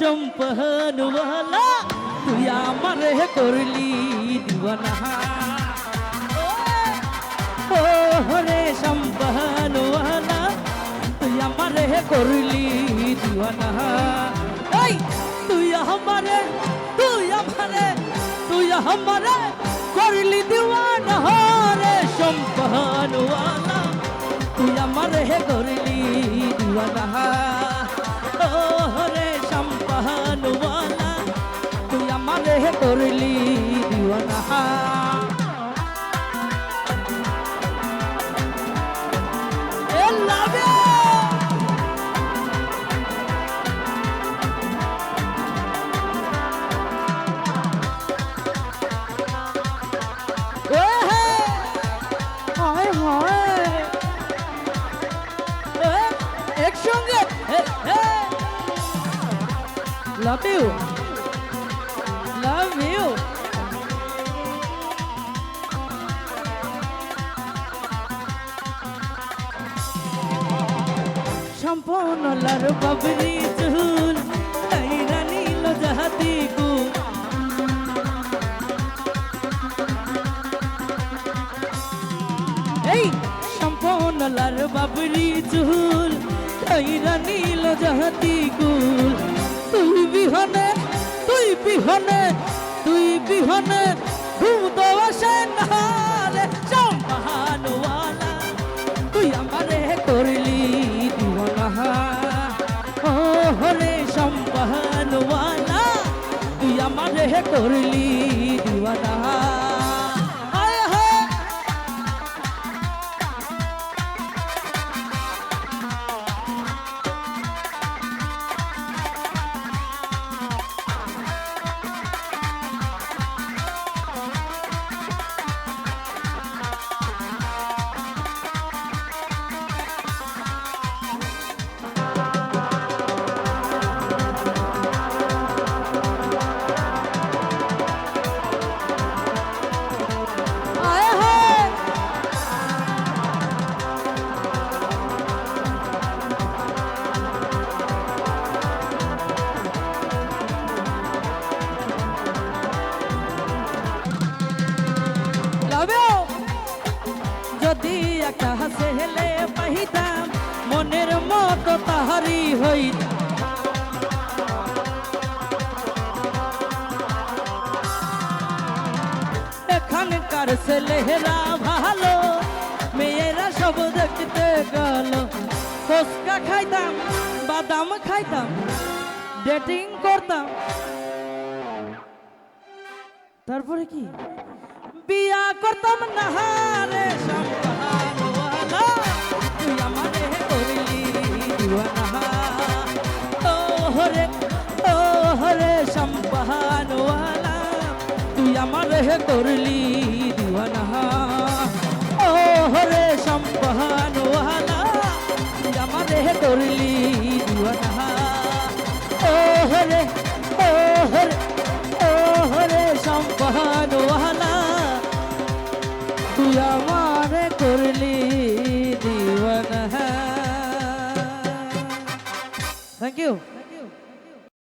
সম্পহনওয়ালা তুই আমারে করলি দিওয়ানা ও রে সম্পহনওয়ালা তুই আমারে করলি দিওয়ানা এই তুই আমারে করলি দিওয়ানা রে সম্পহনওয়ালা তুই আমারে করলি দিওয়ানা ও রে সম্পহনওয়ালা তুই আমারে করলি দিওয়ানা একসঙ্গে love you সম্পূর্ণ লার বাবরি চুল তাইরা নীল জাহাতি গুল এই সম্পূর্ণ লার বাবরি চুল তাইরা নীল জাহাতি গুল তুই বিহনে ভূত আসে না রে সম্পহনওয়ালা তুই আমারে করলি দিওয়ানা ও রে সম্পহনওয়ালা তুই আমারে করলি দিওয়ানা যদি একা ছেলে পাইতাম মনের মতো তাহারি হইতাম এখানকার ছেলেরা ভালো মেয়েরা সব দেখতে গেল ফুচকা খাইতাম বাদাম খাইতাম ডেটিং করতাম তারপরে কি বিয়া করতাম না রে সম্পহনওয়ালা তুই আমারে করলি দিওয়ানা ও রে সম্পহনওয়ালা তুই আমারে করলি দিওয়ানা ও রে সম্পহনওয়ালা তুই আমারে করলি দিওয়ানা ও রে সম্পহনওয়ালা তুই আমারে করলি দিওয়ানা। Thank you.